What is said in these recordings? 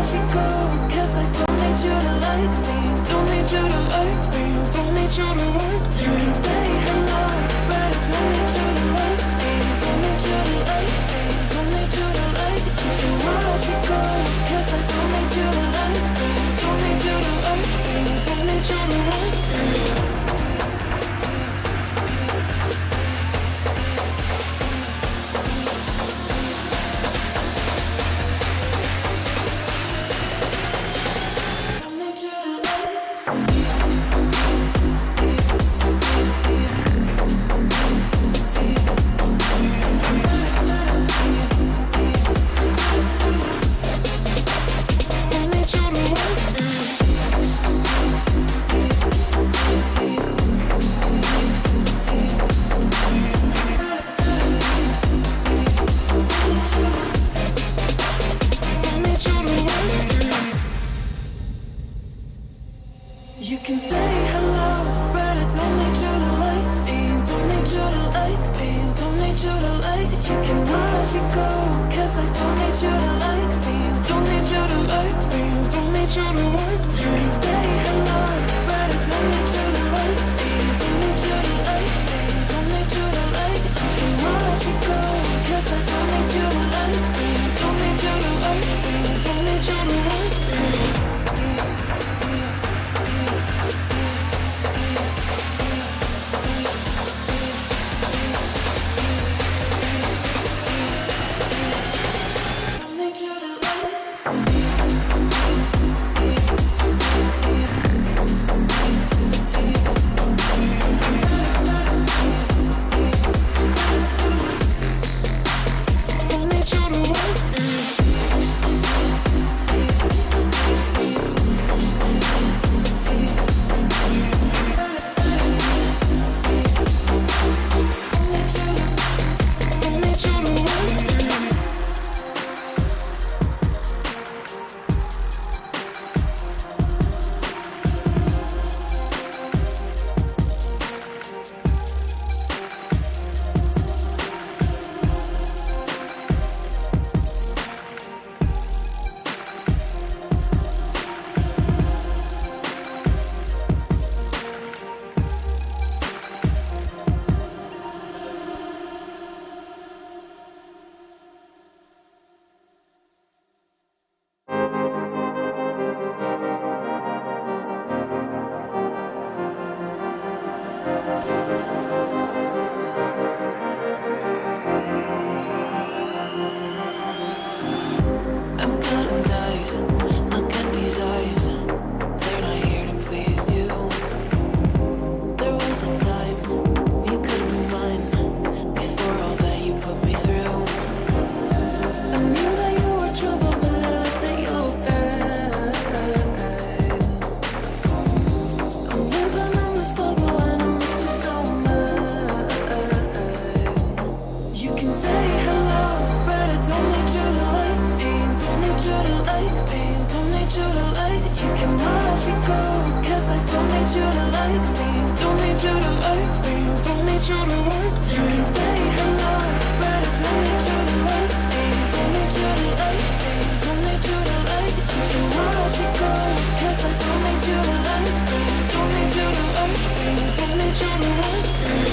watch me go, 'cause I don't need you to like me. Don't need you to like me. Don't need you to like me. You can say hello, but I don't need you to like me. Don't need you to like me. Don't need you to like me. You can watch me go, 'cause I don't need you to like me. Don't need you to like me. Don't need you to like me. You can say hello, but I don't need you to like me. Don't need you to like me. Don't need you to like me. You can watch me go, 'cause I don't need you to like me. Don't need you to like me. Don't need you to like me. You can say hello, but I don't need you to like me. Don't need you to like me. Don't need you to like me. You can watch me go, 'cause I don't need you to like me. Don't need you to like me. Don't need you to like me.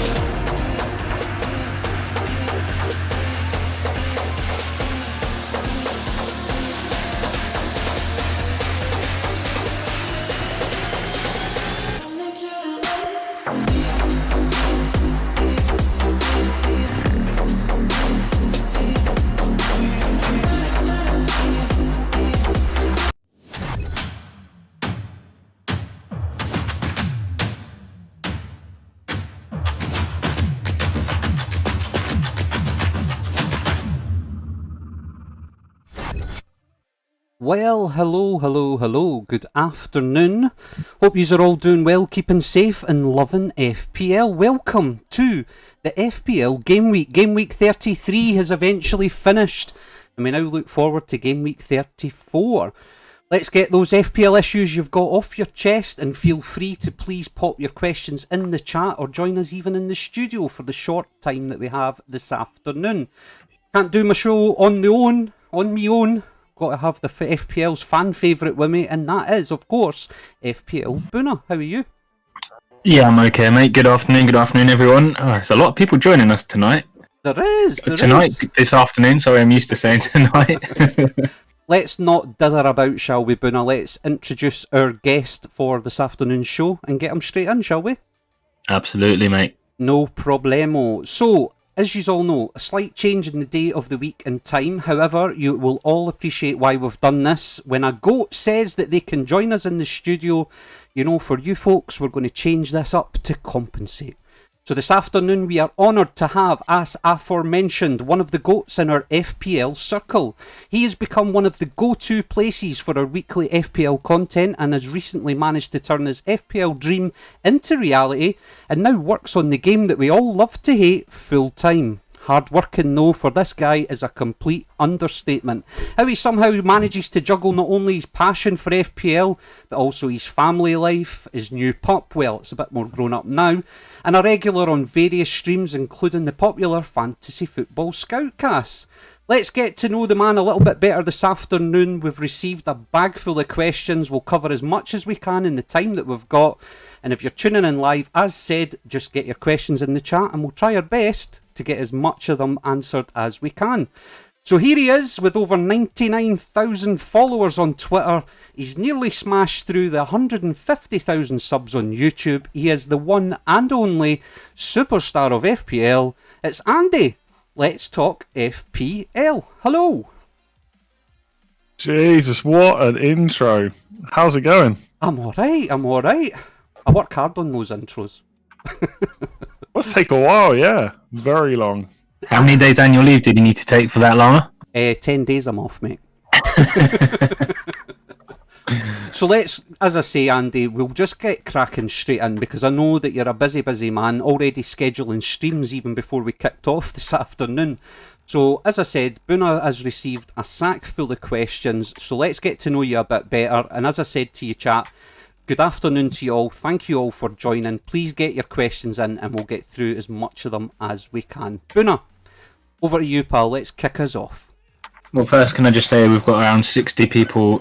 Well, hello, good afternoon. Hope yous are all doing well, keeping safe and loving FPL. Welcome to the FPL Game Week. Game Week 33 has eventually finished, and we now look forward to Game Week 34. Let's get those FPL issues you've got off your chest, and feel free to please pop your questions in the chat or join us even in the studio for the short time that we have this afternoon. Can't do my show on my own. got to have the FPL's fan favourite with me, and that is, of course, FPL Boona. How are you? Yeah, I'm okay, mate. Good afternoon, everyone. Oh, there's a lot of people joining us tonight. There is. This afternoon. Sorry, I'm used to saying tonight. Let's not dither about, shall we, Boona? Let's introduce our guest for this afternoon's show and get him straight in, shall we? Absolutely, mate. No problemo. So, as you all know, a slight change in the day of the week and time. However, you will all appreciate why we've done this. When a goat says that they can join us in the studio, you know, for you folks, we're going to change this up to compensate. So this afternoon we are honoured to have, as aforementioned, one of the goats in our FPL circle. He has become one of the go-to places for our weekly FPL content and has recently managed to turn his FPL dream into reality and now works on the game that we all love to hate full time. Hard working, though, for this guy is a complete understatement. How he somehow manages to juggle not only his passion for FPL, but also his family life, his new pup, well, it's a bit more grown up now, and a regular on various streams, including the popular Fantasy Football Scoutcast. Let's get to know the man a little bit better this afternoon. We've received a bag full of questions. We'll cover as much as we can in the time that we've got. And if you're tuning in live, as said, just get your questions in the chat and we'll try our best to get as much of them answered as we can. So here he is with over 99,000 followers on Twitter. He's nearly smashed through the 150,000 subs on YouTube. He is the one and only superstar of FPL. It's Andy. Let's talk FPL. Hello. Jesus, what an intro. How's it going? I'm alright. I work hard on those intros. Must take a while, yeah. Very long. How many days annual leave did you need to take for that, Lama? 10 days I'm off, mate. So let's, as I say, Andy, we'll just get cracking straight in because I know that you're a busy man, already scheduling streams even before we kicked off this afternoon. So, as I said, Boona has received a sack full of questions, so let's get to know you a bit better. And as I said to you, chat, good afternoon to you all. Thank you all for joining. Please get your questions in and we'll get through as much of them as we can. Boona, over to you, pal. Let's kick us off. Well, first, can I just say we've got around 60 people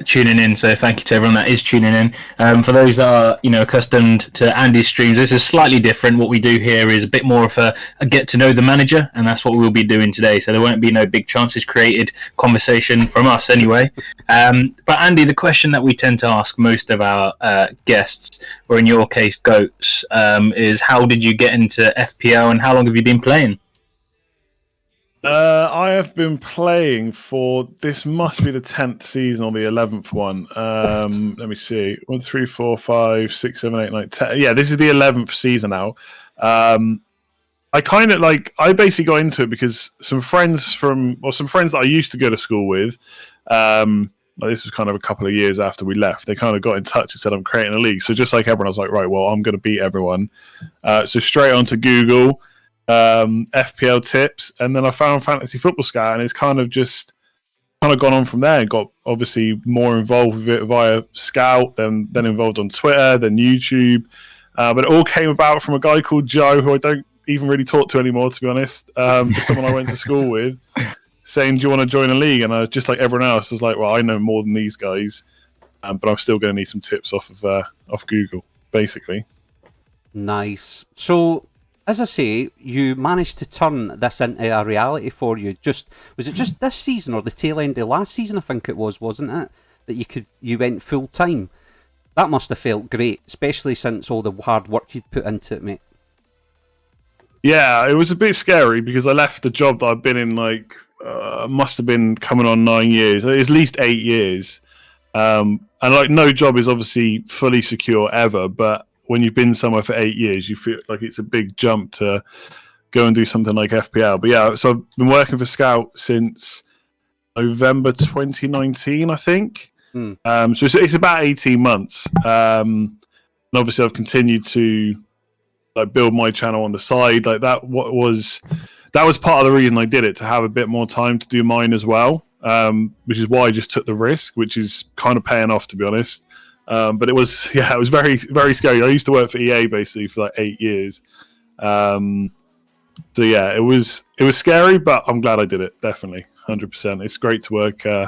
tuning in, so thank you to everyone that is tuning in. For those that are, accustomed to Andy's streams, this is slightly different. What we do here is a bit more of a get to know the manager, and that's what we'll be doing today. So there won't be no big chances created conversation from us anyway. But Andy, the question that we tend to ask most of our guests, or in your case, goats, is how did you get into FPL and how long have you been playing? I have been playing for, this must be the 10th season or the 11th one. Let me see. 1, 3, 4, 5, 6, 7, 8, 9, 10. Yeah, this is the 11th season now. I basically got into it because some friends that I used to go to school with, this was kind of a couple of years after we left, they kind of got in touch and said, I'm creating a league. So just like everyone, I was like, right, well, I'm going to beat everyone. So straight onto Google, FPL tips, and then I found Fantasy Football Scout, and it's kind of gone on from there and got obviously more involved with it via Scout, then involved on Twitter, then YouTube. But it all came about from a guy called Joe, who I don't even really talk to anymore, to be honest. Just someone I went to school with, saying, do you want to join a league? And I was just like everyone else, was like, well, I know more than these guys, but I'm still going to need some tips off Google, basically. Nice. So, as I say, you managed to turn this into a reality for you. Was it just this season or the tail end of last season? I think it was, wasn't it? That you went full time. That must have felt great, especially since all the hard work you'd put into it, mate. Yeah, it was a bit scary because I left the job that I've been in must have been coming on 9 years, at least 8 years. And no job is obviously fully secure ever, but when you've been somewhere for 8 years, you feel like it's a big jump to go and do something like FPL. But yeah, so I've been working for Scout since November 2019, I think. So it's about 18 months. And obviously I've continued to build my channel on the side. That was part of the reason I did it, to have a bit more time to do mine as well, which is why I just took the risk, which is kind of paying off, to be honest. But it was very, very scary. I used to work for EA basically for 8 years. So yeah, it was scary, but I'm glad I did it, definitely, 100%. It's great to work in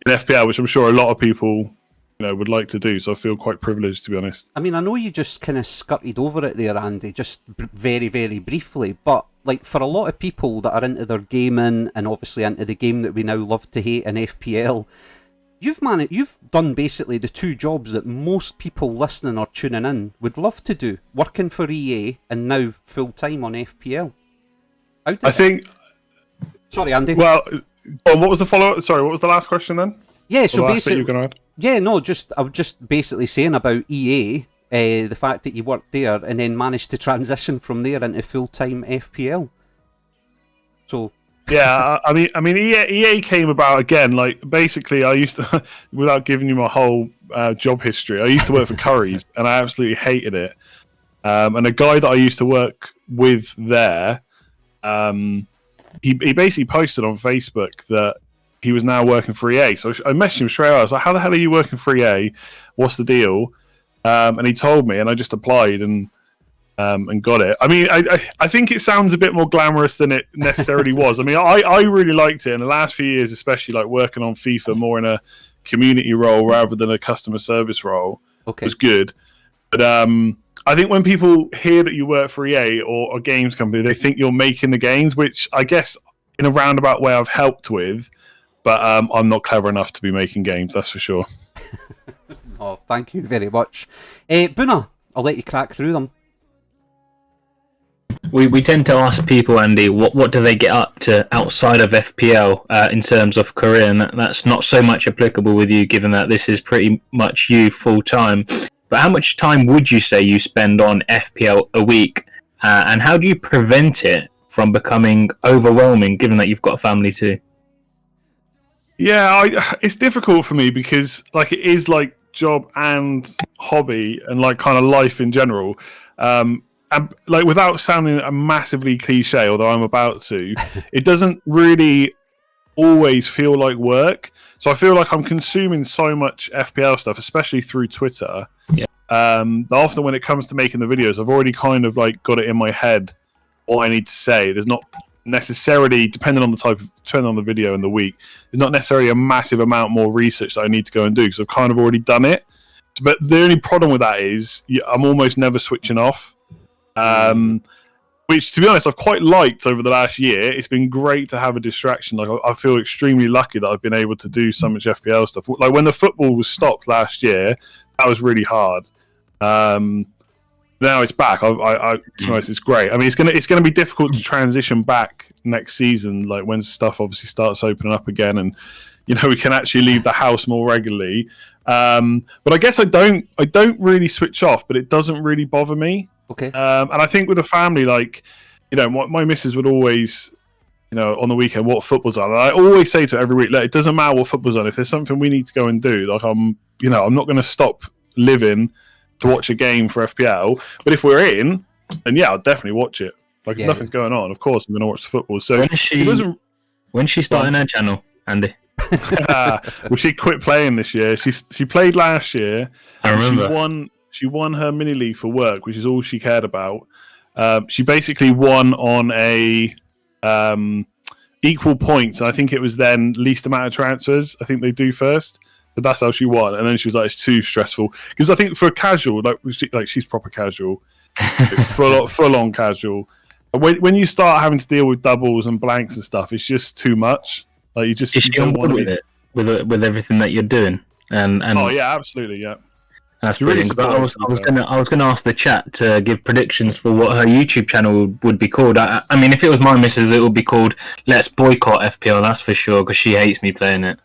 FPL, which I'm sure a lot of people would like to do. So I feel quite privileged, to be honest. I mean, I know you just kind of skirted over it there, Andy, just very, very briefly, but like for a lot of people that are into their gaming and obviously into the game that we now love to hate in FPL, you've done basically the two jobs that most people listening or tuning in would love to do: working for EA and now full time on FPL. Sorry, Andy. Well, what was the follow-up? Sorry, what was the last question then? Yeah, so basically, you can add? I was just basically saying about EA, the fact that you worked there and then managed to transition from there into full-time FPL. So yeah, I mean, EA came about again. Like basically, I used to, without giving you my whole job history, I used to work for Curry's, and I absolutely hated it. And a guy that I used to work with there, he basically posted on Facebook that he was now working for EA. So I messaged him straight away. I was like, "How the hell are you working for EA? What's the deal?" And he told me, and I just applied and got it. I mean, I think it sounds a bit more glamorous than it necessarily was. I mean, I really liked it in the last few years, especially like working on FIFA more in a community role rather than a customer service role. Okay. Was good. But I think when people hear that you work for EA or a games company, they think you're making the games, which I guess in a roundabout way I've helped with. But I'm not clever enough to be making games, that's for sure. Oh, thank you very much. Boona, I'll let you crack through them. We tend to ask people, Andy, what do they get up to outside of FPL in terms of career, and that's not so much applicable with you, given that this is pretty much you full time. But how much time would you say you spend on FPL a week, and how do you prevent it from becoming overwhelming, given that you've got a family too? Yeah, it's difficult for me because like it is like job and hobby and like kind of life in general. And like without sounding a massively cliche, although I'm about to, it doesn't really always feel like work. So I feel like I'm consuming so much FPL stuff, especially through Twitter. Yeah. Often when it comes to making the videos, I've already kind of like got it in my head what I need to say. There's not necessarily, depending on the video and the week, there's not necessarily a massive amount more research that I need to go and do because I've kind of already done it. But the only problem with that is I'm almost never switching off. Which, to be honest, I've quite liked over the last year. It's been great to have a distraction. Like I feel extremely lucky that I've been able to do so much FPL stuff. Like when the football was stopped last year, that was really hard. Now it's back. To be honest, it's great. I mean, it's gonna be difficult to transition back next season, like when stuff obviously starts opening up again, and we can actually leave the house more regularly. But I guess I don't really switch off, but it doesn't really bother me. Okay. And I think with a family, like, my missus would always, on the weekend, what football's on. And I always say to her every week, look, it doesn't matter what football's on. If there's something we need to go and do, like I'm not going to stop living to watch a game for FPL. But if we're in, then yeah, I'll definitely watch it. Like if nothing's going on, of course I'm going to watch the football. So when's she starting her channel, Andy? Well, she quit playing this year. She played last year. I remember. She won her mini league for work, which is all she cared about. She basically won on a equal points, and I think it was then least amount of transfers. I think they do first, but that's how she won. And then she was like, "It's too stressful," because I think for a casual, she's proper casual, full on casual. When you start having to deal with doubles and blanks and stuff, it's just too much. Like you don't want with it with everything that you're doing. And oh yeah, absolutely, yeah. That's brilliant. But I was going to ask the chat to give predictions for what her YouTube channel would be called. I mean, if it was my missus, it would be called "Let's Boycott FPL." That's for sure, because she hates me playing it.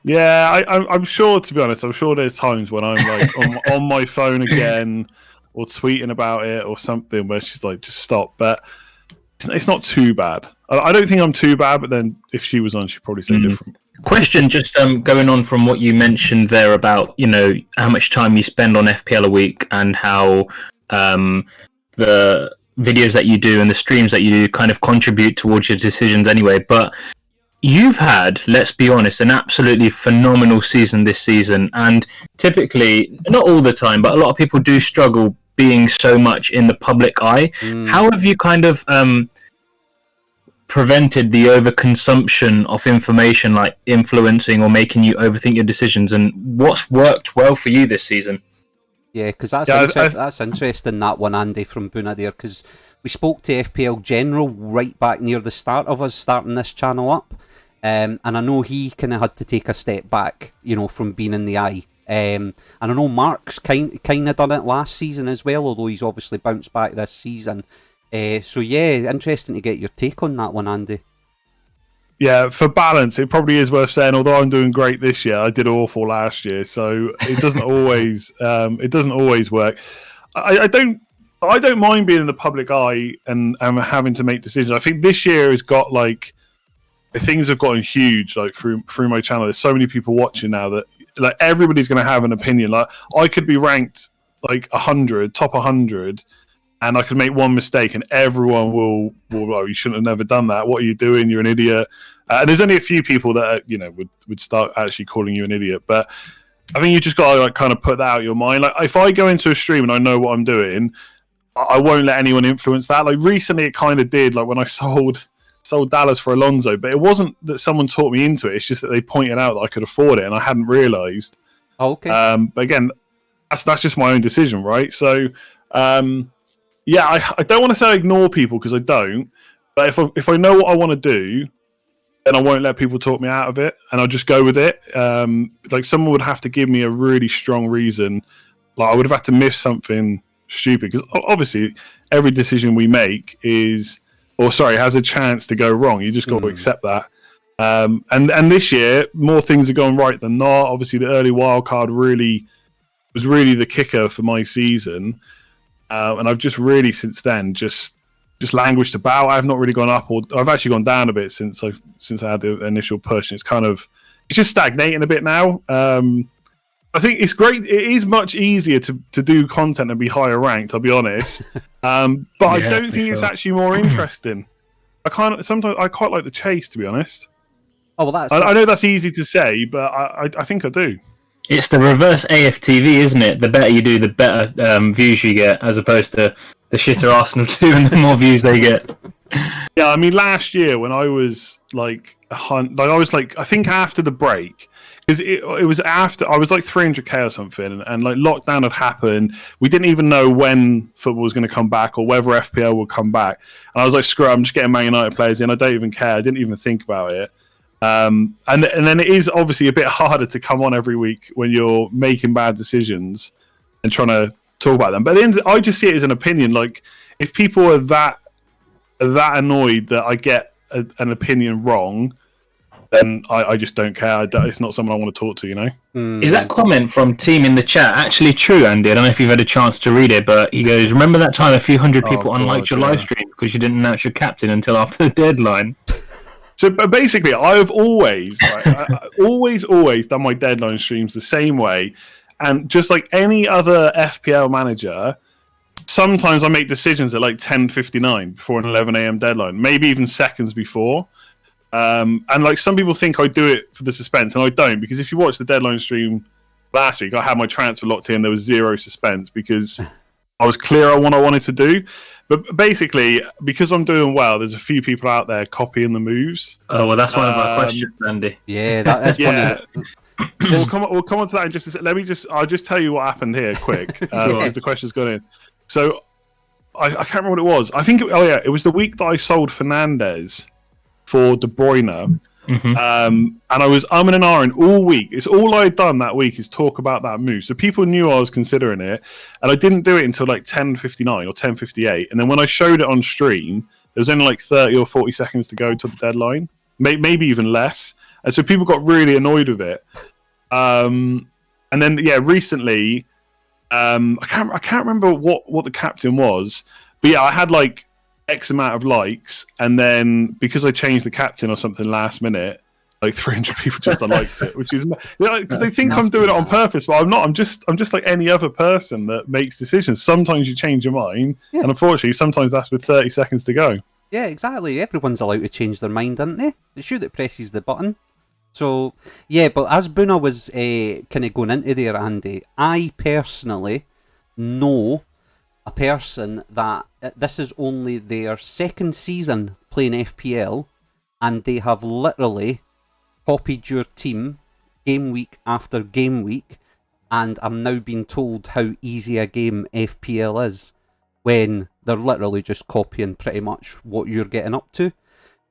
Yeah, I'm sure. To be honest, I'm sure there's times when I'm like on my phone again, or tweeting about it or something, where she's like, "Just stop." But it's not too bad. I don't think I'm too bad. But then if she was on, she'd probably say different. Question, just going on from what you mentioned there about how much time you spend on FPL a week and how the videos that you do and the streams that you do kind of contribute towards your decisions anyway. But you've had, let's be honest, an absolutely phenomenal season this season, and typically, not all the time, but a lot of people do struggle being so much in the public eye. How have you kind of prevented the overconsumption of information, like influencing or making you overthink your decisions? And what's worked well for you this season? Yeah, because that's that's interesting, that one, Andy, from Boona there, because we spoke to FPL General right back near the start of us starting this channel up, and I know he kind of had to take a step back, you know, from being in the eye. And I know Mark's kind of done it last season as well, although he's obviously bounced back this season. So yeah, interesting to get your take on that one, Andy. Yeah, for balance, it probably is worth saying. Although I'm doing great this year, I did awful last year, so it doesn't always work. I don't mind being in the public eye and having to make decisions. I think this year has got like things have gotten huge, like through my channel. There's so many people watching now that like everybody's going to have an opinion. Like I could be ranked like 100, top 100. And I could make one mistake, and everyone will oh, you shouldn't have never done that. What are you doing? You're an idiot. And there's only a few people that would start actually calling you an idiot. But I think you just got to like kind of put that out of your mind. Like if I go into a stream and I know what I'm doing, I won't let anyone influence that. Like recently, it kind of did. Like when I sold Dallas for Alonso, but it wasn't that someone taught me into it. It's just that they pointed out that I could afford it, and I hadn't realised. Oh, okay. But again, that's just my own decision, right? So. Yeah, I don't want to say ignore people because I don't. But if I know what I want to do, then I won't let people talk me out of it, and I'll just go with it. Like someone would have to give me a really strong reason. Like I would have had to miss something stupid because obviously every decision we make has a chance to go wrong. You just got to accept that. And this year, more things are going right than not. Obviously, the early wild card was really the kicker for my season. And I've just really since then just languished about. I've not really gone up, or I've actually gone down a bit since I had the initial push. And it's just stagnating a bit now. I think it's great. It is much easier to do content and be higher ranked. I'll be honest, but I don't think it's actually more interesting. Sometimes I quite like the chase, to be honest. Oh well, I know that's easy to say, but I think I do. It's the reverse AFTV, isn't it? The better you do, the better views you get, as opposed to the shitter Arsenal do, and the more views they get. Yeah, I mean, last year when I was I think after the break, because it was after I was like 300k or something, and like lockdown had happened. We didn't even know when football was going to come back or whether FPL would come back. And I was like, screw it, I'm just getting Man United players in. I don't even care. I didn't even think about it. And then it is obviously a bit harder to come on every week when you're making bad decisions and trying to talk about them. But at the end, I just see it as an opinion. Like if people are that annoyed that I get an opinion wrong, then I just don't care. It's not someone I want to talk to, you know? Is that comment from Team in the chat actually true, Andy? I don't know if you've had a chance to read it, but he goes, remember that time a few hundred people unliked your live stream because you didn't announce your captain until after the deadline? So basically, I've always done my deadline streams the same way. And just like any other FPL manager, sometimes I make decisions at like 10:59 before an 11 a.m. deadline, maybe even seconds before. And like some people think I do it for the suspense, and I don't, because if you watch the deadline stream last week, I had my transfer locked in. There was zero suspense because I was clear on what I wanted to do. But basically, because I'm doing well, there's a few people out there copying the moves. Oh, well, that's one of our questions, Andy. Yeah, that is funny. We'll come on to that in just a second. I'll just tell you what happened here quick, because the question's gone in. So, I can't remember what it was. I think, it was the week that I sold Fernandes for De Bruyne. Mm-hmm. And I was umming and ahhing all week. It's all I'd done that week is talk about that move. So people knew I was considering it, and I didn't do it until like 10:59 or 10:58. And then when I showed it on stream, there was only like 30 or 40 seconds to go to the deadline, maybe even less. And so people got really annoyed with it. And then recently, I can't remember what the captain was, but yeah, I had like X amount of likes, and then because I changed the captain or something last minute, like 300 people just unliked it, which is because they think I'm doing it on purpose, but I'm not. I'm just like any other person that makes decisions. Sometimes you change your mind, and unfortunately, sometimes that's with 30 seconds to go. Yeah, exactly. Everyone's allowed to change their mind, aren't they? It's you that presses the button. So yeah, but as Boona was kind of going into there, Andy, I personally know a person that this is only their second season playing FPL, and they have literally copied your team game week after game week, and I'm now being told how easy a game FPL is when they're literally just copying pretty much what you're getting up to.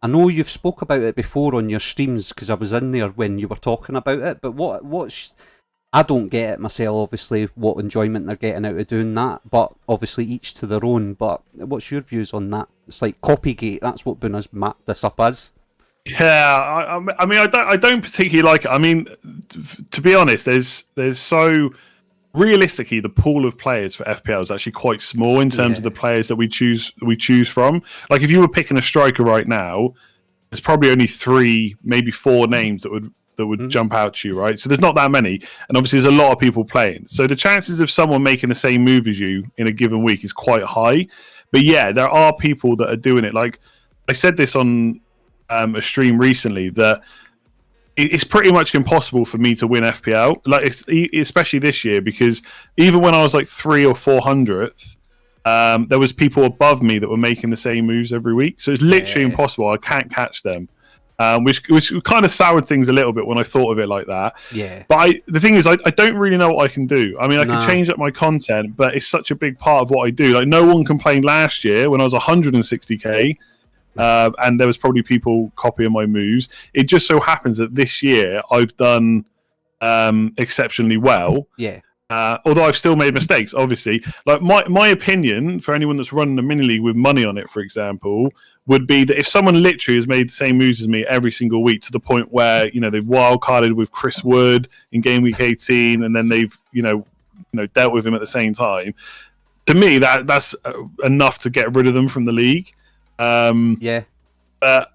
I know you've spoke about it before on your streams because I was in there when you were talking about it, but what's I don't get it myself, obviously, what enjoyment they're getting out of doing that, but obviously each to their own. But what's your views on that? It's like Copygate, that's what Boona's mapped this up as. Yeah, I mean, I don't particularly like it. I mean, to be honest, there's so realistically the pool of players for FPL is actually quite small in terms of the players that we choose from. Like if you were picking a striker right now, there's probably only 3, maybe 4 names that would jump out to you, right? So there's not that many, and obviously there's a lot of people playing. So the chances of someone making the same move as you in a given week is quite high. But yeah, there are people that are doing it. Like I said this on a stream recently that it's pretty much impossible for me to win FPL, like especially this year, because even when I was like 300 or 400th, there was people above me that were making the same moves every week. So it's literally impossible. I can't catch them, which kind of soured things a little bit when I thought of it like that. Yeah. But the thing is, I don't really know what I can do. I mean, I can change up my content, but it's such a big part of what I do. Like no one complained last year when I was 160k. And there was probably people copying my moves. It just so happens that this year I've done exceptionally well. Yeah. Although I've still made mistakes, obviously. Like my opinion for anyone that's running a mini league with money on it, for example, would be that if someone literally has made the same moves as me every single week to the point where they've wild carded with Chris Wood in game week 18, and then they've dealt with him at the same time. To me, that's enough to get rid of them from the league. It's a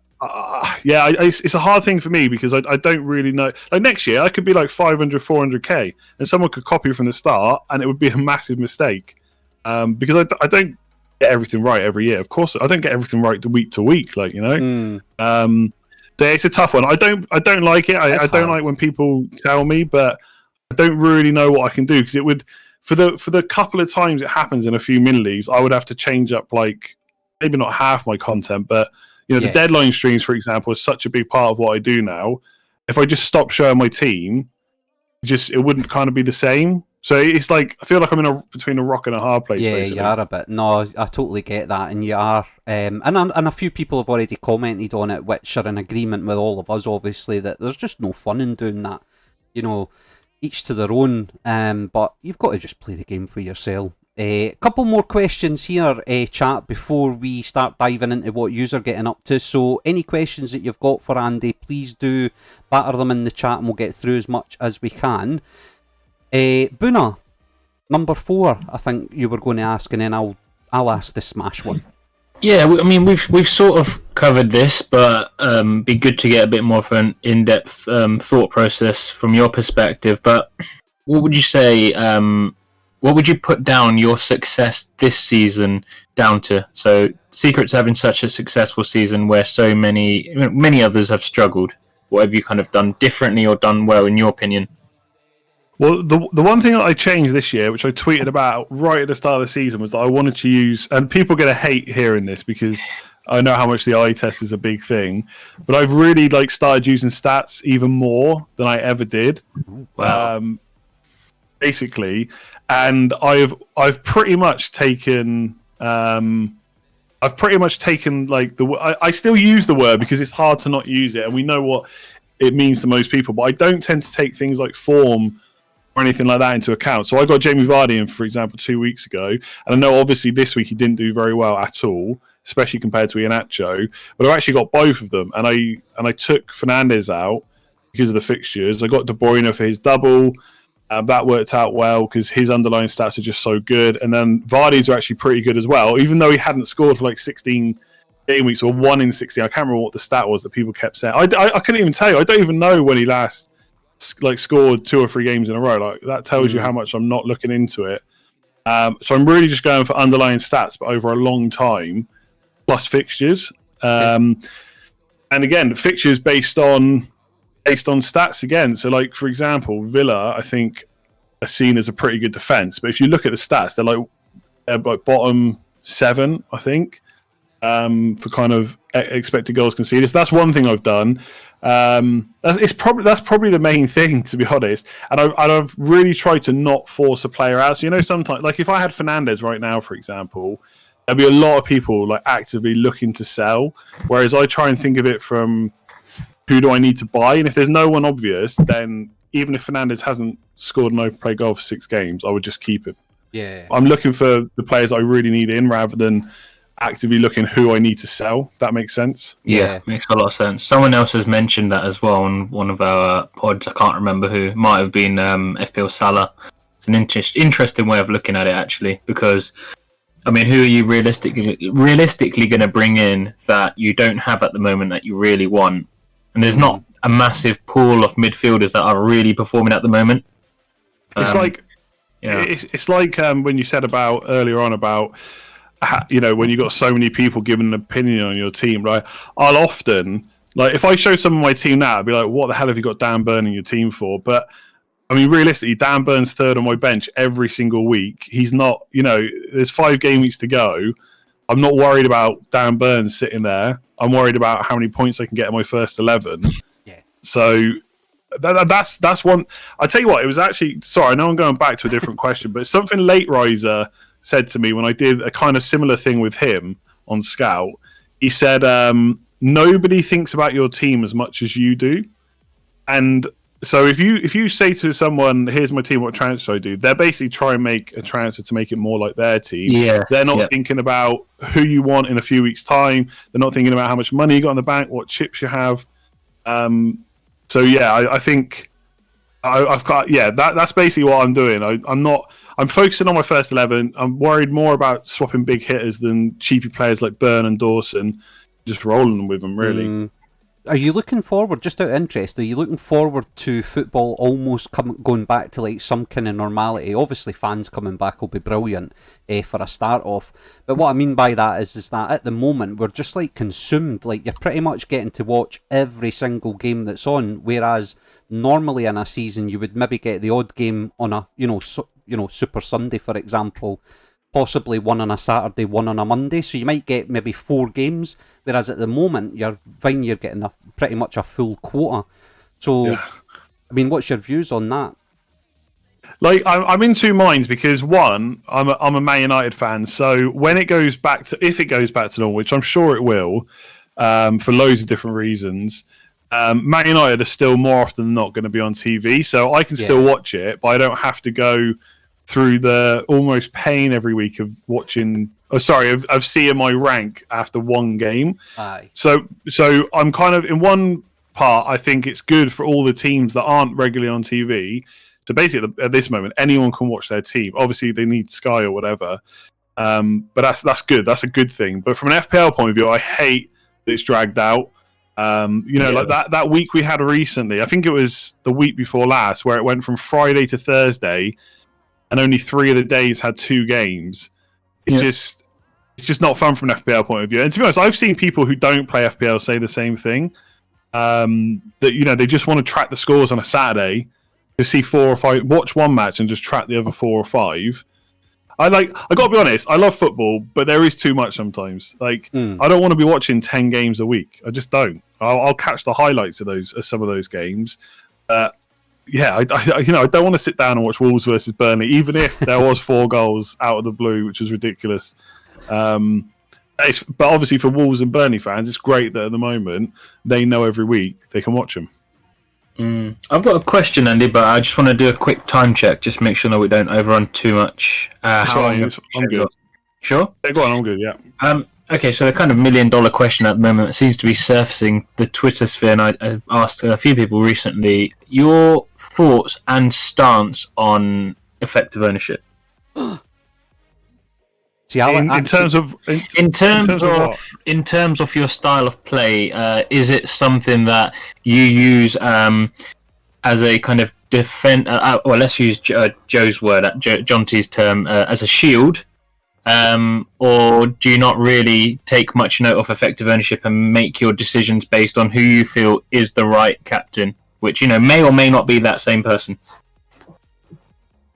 hard thing for me because I don't really know. Like next year I could be like 500 400k and someone could copy from the start and it would be a massive mistake, because I don't get everything right every year. Of course I don't get everything right week to week, so it's a tough one. I don't like it. I don't like when people tell me, but I don't really know what I can do, because it would, for the couple of times it happens in a few mini leagues, I would have to change up like maybe not half my content, but the deadline streams, for example, is such a big part of what I do now. If I just stop showing my team, it wouldn't kind of be the same. So it's like I feel like I'm between a rock and a hard place. Yeah, basically. you are a bit. No, I totally get that, and you are. And a few people have already commented on it, which are in agreement with all of us, obviously, that there's just no fun in doing that. Each to their own. But you've got to just play the game for yourself. A couple more questions here, chat, before we start diving into what you're getting up to. So any questions that you've got for Andy, please do batter them in the chat and we'll get through as much as we can. Boona, number 4, I think you were going to ask, and then I'll ask the smash one. Yeah, I mean we've sort of covered this, but be good to get a bit more of an in-depth thought process from your perspective. But what would you say? What would you put down your success this season down to? So, secret's having such a successful season where so many others have struggled. What have you kind of done differently or done well, in your opinion? Well, the one thing that I changed this year, which I tweeted about right at the start of the season, was that I wanted to use, and people are going to hate hearing this because I know how much the eye test is a big thing, but I've really started using stats even more than I ever did. Wow. Basically, and I've pretty much taken I still use the word because it's hard to not use it, and we know what it means to most people, but I don't tend to take things like form or anything like that into account. So I got Jamie Vardy in, for example, 2 weeks ago, and I know obviously this week he didn't do very well at all, especially compared to Iheanacho, but I've actually got both of them, and I took Fernandes out because of the fixtures. I got De Bruyne for his double. That worked out well because his underlying stats are just so good. And then Vardy's are actually pretty good as well, even though he hadn't scored for 16 game weeks or 1 in 16. I can't remember what the stat was that people kept saying. I couldn't even tell you. I don't even know when he last scored 2 or 3 games in a row. That tells you how much I'm not looking into it. So I'm really just going for underlying stats, but over a long time, plus fixtures. And again, the fixtures based on stats again. So, for example, Villa, I think, are seen as a pretty good defence. But if you look at the stats, they're like bottom 7, I think. for kind of expected goals conceded. So that's one thing I've done. That's probably the main thing, to be honest. And I've really tried to not force a player out. So sometimes, like if I had Fernandes right now, for example, there'd be a lot of people like actively looking to sell. Whereas I try and think of it from who do I need to buy, and if there's no one obvious, then even if Fernandes hasn't scored an open play goal for 6 games, I would just keep him. Yeah, I'm looking for the players I really need in rather than actively looking who I need to sell. If that makes sense. Yeah, makes a lot of sense. Someone else has mentioned that as well on one of our pods. I can't remember who. Might have been FPL Salah. It's an interesting way of looking at it, actually, because I mean, who are you realistically going to bring in that you don't have at the moment that you really want? And there's not a massive pool of midfielders that are really performing at the moment. It's it's like when you said about earlier on about when you got so many people giving an opinion on your team, right? I'll often, like, if I show some of my team now, I'd be like, what the hell have you got Dan Burn in your team for? But I mean, realistically, Dan Burn's third on my bench every single week. He's not, there's 5 game weeks to go. I'm not worried about Dan Burn sitting there. I'm worried about how many points I can get in my first 11. Yeah. So that's one. I tell you what, it was actually, sorry, I know I'm going back to a different question, but it's something Late Riser said to me when I did a kind of similar thing with him on Scout. He said, nobody thinks about your team as much as you do. And so if you say to someone, here's my team, what transfer I do, they're basically trying to make a transfer to make it more like their team. Yeah. They're not thinking about who you want in a few weeks' time. They're not thinking about how much money you got in the bank, what chips you have. So yeah, I think I've got, that's basically what I'm doing. I'm focusing on my first 11. I'm worried more about swapping big hitters than cheapy players like Burn and Dawson, just rolling them with them, really. Are you looking forward, just out of interest, are you looking forward to football almost going back to like some kind of normality? Obviously fans coming back will be brilliant for a start off, but what I mean by that is that at the moment we're just like consumed, like you're pretty much getting to watch every single game that's on, whereas normally in a season you would maybe get the odd game on a Super Sunday, for example, possibly one on a Saturday, one on a Monday, so you might get maybe 4 games, whereas at the moment you're getting pretty much a full quota. So I mean, what's your views on that? Like, I'm in 2 minds because one, I'm a Man United fan, so when it goes back to, if it goes back to normal, which I'm sure it will, for loads of different reasons, Man United are still more often than not going to be on TV, so I can still watch it, but I don't have to go through the almost pain every week of watching, of seeing my rank after one game. Aye. So I'm kind of, in one part, I think it's good for all the teams that aren't regularly on TV. So basically, at this moment, anyone can watch their team. Obviously, they need Sky or whatever. But that's good. That's a good thing. But from an FPL point of view, I hate that it's dragged out. Like that week we had recently, I think it was the week before last, where it went from Friday to Thursday, and only 3 of the days had 2 games. It's just not fun from an FPL point of view. And to be honest, I've seen people who don't play FPL say the same thing. That they just want to track the scores on a Saturday to see 4 or 5, watch one match and just track the other 4 or 5. I got to be honest, I love football, but there is too much sometimes. I don't want to be watching 10 games a week. I just don't. I'll catch the highlights of some of those games. I don't want to sit down and watch Wolves versus Burnley, even if there was 4 goals out of the blue, which was ridiculous. But obviously for Wolves and Burnley fans, it's great that at the moment they know every week they can watch them. I've got a question, Andy, but I just want to do a quick time check, just make sure that we don't overrun too much. I'm good. Sure? Yeah, go on, I'm good, yeah. Okay, so the kind of $1 million question at the moment that seems to be surfacing the Twitter sphere, and I've asked a few people recently, your thoughts and stance on effective ownership. In terms of your style of play, is it something that you use as a kind of defense? Well, let's use Joe's word, John T's term, as a shield. Or do you not really take much note of effective ownership and make your decisions based on who you feel is the right captain, which may or may not be that same person?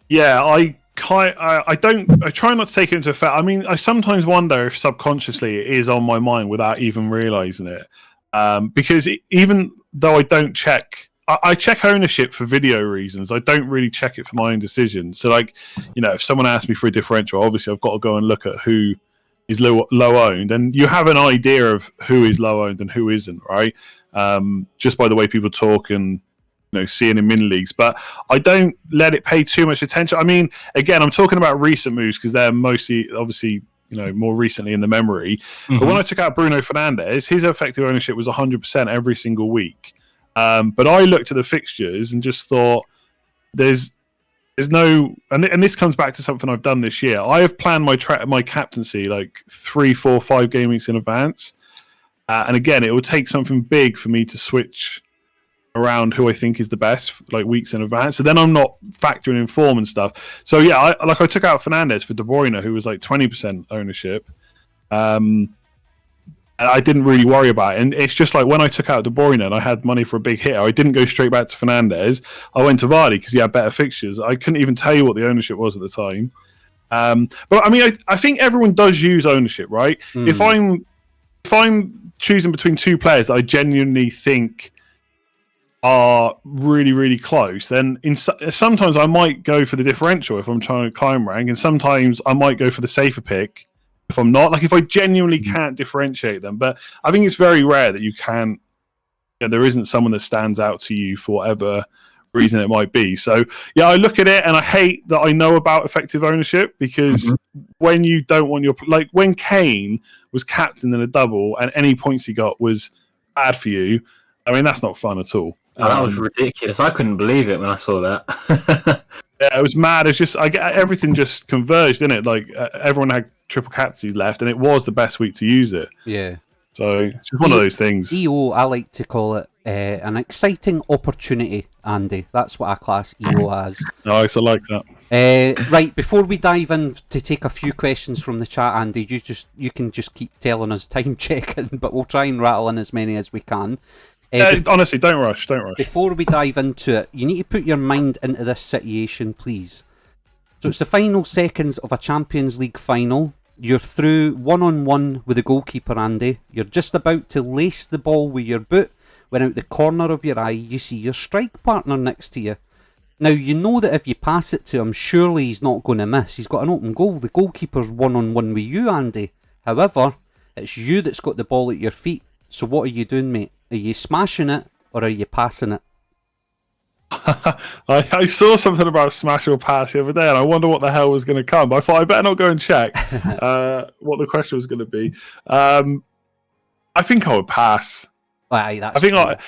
Yeah, I try not to take it into effect. I mean, I sometimes wonder if subconsciously it is on my mind without even realizing it. Because even though I don't check, I check ownership for video reasons. I don't really check it for my own decisions. So, like, if someone asks me for a differential, obviously I've got to go and look at who is low owned, and you have an idea of who is low owned and who isn't, right? Just by the way people talk and seeing in mini leagues. But I don't let it pay too much attention. I mean, again, I'm talking about recent moves because they're mostly, obviously, more recently in the memory. Mm-hmm. But when I took out Bruno Fernandes, his effective ownership was 100% every single week. But I looked at the fixtures and just thought, there's no, and this comes back to something I've done this year. I have planned my captaincy like 3, 4, 5 game weeks in advance. And again, it will take something big for me to switch around who I think is the best, like weeks in advance. So then I'm not factoring in form and stuff. So yeah, I took out Fernandes for De Bruyne, who was like 20% ownership. And I didn't really worry about it. And it's just like when I took out De Bruyne and I had money for a big hitter, I didn't go straight back to Fernandes. I went to Vardy because he had better fixtures. I couldn't even tell you what the ownership was at the time. But I mean, I think everyone does use ownership, right? If I'm choosing between two players that I genuinely think are really, really close, then sometimes I might go for the differential if I'm trying to climb rank, and sometimes I might go for the safer pick if I'm not. Like if I genuinely can't differentiate them. But I think it's very rare that you can't. There isn't someone that stands out to you for whatever reason it might be. So yeah, I look at it and I hate that I know about effective ownership because when you don't want like when Kane was captain in a double and any points he got was bad for you, I mean that's not fun at all. Oh, that was ridiculous. I couldn't believe it when I saw that. Yeah, it was mad. It's just everything just converged, didn't it? Like everyone had triple captaincies left, and it was the best week to use it. Yeah. So it's just one of those things. EO, I like to call it an exciting opportunity, Andy. That's what I class EO as. Nice, I like that. Right, before we dive in to take a few questions from the chat, Andy, you can just keep telling us time checking, but we'll try and rattle in as many as we can. Honestly, don't rush. Before we dive into it, you need to put your mind into this situation, please. So it's the final seconds of a Champions League final. You're through one-on-one with the goalkeeper, Andy. You're just about to lace the ball with your boot when out the corner of your eye you see your strike partner next to you. Now, you know that if you pass it to him, surely he's not going to miss. He's got an open goal. The goalkeeper's one-on-one with you, Andy. However, it's you that's got the ball at your feet. So what are you doing, mate? Are you smashing it or are you passing it? I saw something about smash or pass the other day, and I wonder what the hell was going to come. But I thought I better not go and check what the question was going to be. I think I would pass. Aye, that's I think.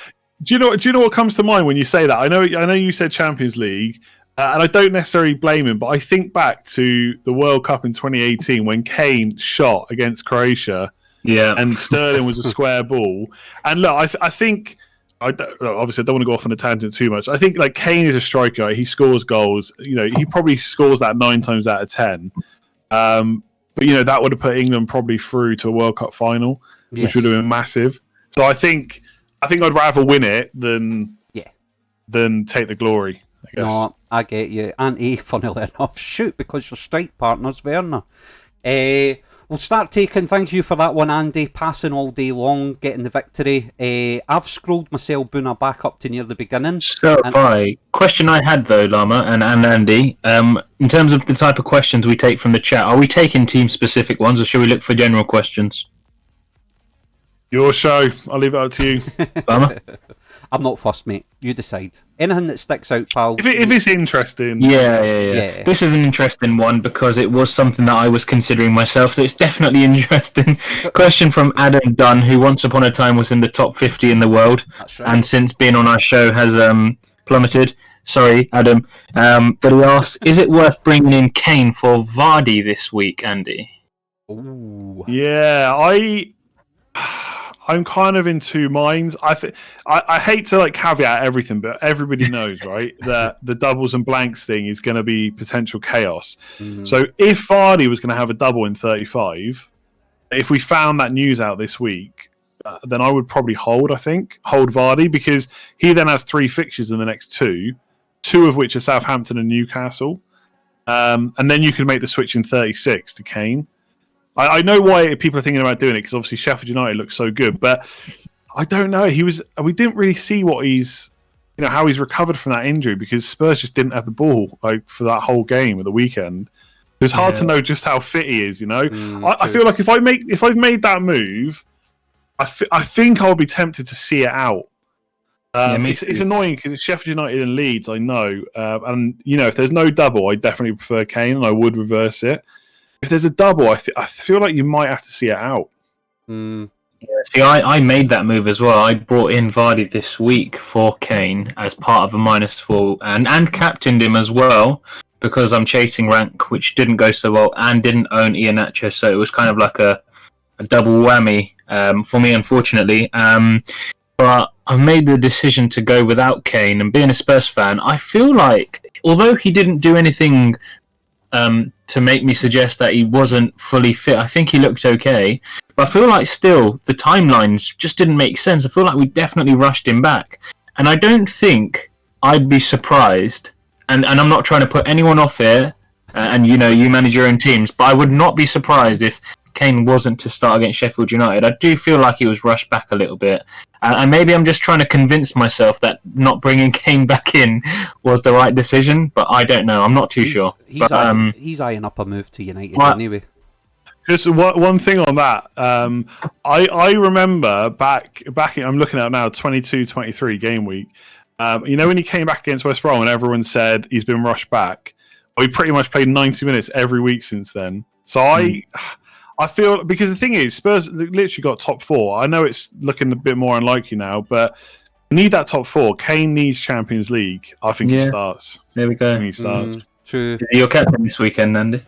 Do you know what comes to mind when you say that? I know you said Champions League, and I don't necessarily blame him, but I think back to the World Cup in 2018 when Kane shot against Croatia. Yeah, and Sterling was a square ball. And look, I think obviously I don't want to go off on a tangent too much. I think like Kane is a striker. Right? He scores goals. He probably scores that 9 times out of 10. But that would have put England probably through to a World Cup final, which would have been massive. So I think I'd rather win it than take the glory. I guess. No, I get you. And funnily enough, shoot, because your strike partner's Werner. We'll start taking, thank you for that one, Andy, passing all day long, getting the victory. I've scrolled myself Boona back up to near the beginning. So, question I had though, Lama and Andy, in terms of the type of questions we take from the chat, are we taking team-specific ones or should we look for general questions? Your show. I'll leave it up to you. Lama? I'm not fussed, mate. You decide. Anything that sticks out, pal. If it's interesting. Yeah. This is an interesting one because it was something that I was considering myself, so it's definitely interesting. Question from Adam Dunn, who once upon a time was in the top 50 in the world, That's right. and since being on our show has plummeted. Sorry, Adam. But he asks, is it worth bringing in Kane for Vardy this week, Andy? Ooh. Yeah, I'm kind of in two minds. I hate to like caveat everything, but everybody knows, right, that the doubles and blanks thing is going to be potential chaos. Mm-hmm. So if Vardy was going to have a double in 35, if we found that news out this week, then I would probably hold Vardy, because he then has 3 fixtures in the next 2 of which are Southampton and Newcastle. and then you can make the switch in 36 to Kane. I know why people are thinking about doing it because obviously Sheffield United looks so good, but I don't know. We didn't really see what he's, how he's recovered from that injury because Spurs just didn't have the ball like for that whole game at the weekend. It was hard to know just how fit he is. I feel like if I've made that move, I think I'll be tempted to see it out. It's annoying because it's Sheffield United and Leeds, I know. And, if there's no double, I definitely prefer Kane and I would reverse it. If there's a double, I feel like you might have to see it out. See, I made that move as well. I brought in Vardy this week for Kane as part of a -4 and captained him as well because I'm chasing rank, which didn't go so well, and didn't own Iheanacho, so it was kind of like a double whammy for me, unfortunately. But I've made the decision to go without Kane, and being a Spurs fan, I feel like, although he didn't do anything to make me suggest that he wasn't fully fit, I think he looked okay. But I feel like still, the timelines just didn't make sense. I feel like we definitely rushed him back. And I don't think I'd be surprised, and I'm not trying to put anyone off here, and you manage your own teams, but I would not be surprised if Kane wasn't to start against Sheffield United. I do feel like he was rushed back a little bit. And maybe I'm just trying to convince myself that not bringing Kane back in was the right decision, but I don't know. I'm not too sure. He's eyeing up a move to United anyway. Just one thing on that. I remember back I'm looking at now, 22-23 game week. When he came back against West Brom and everyone said he's been rushed back, we pretty much played 90 minutes every week since then. So I feel, because the thing is, Spurs literally got top 4. I know it's looking a bit more unlikely now, but need that top 4. Kane needs Champions League. I think he starts. There we go. He starts. True. You're captain this weekend, Andy.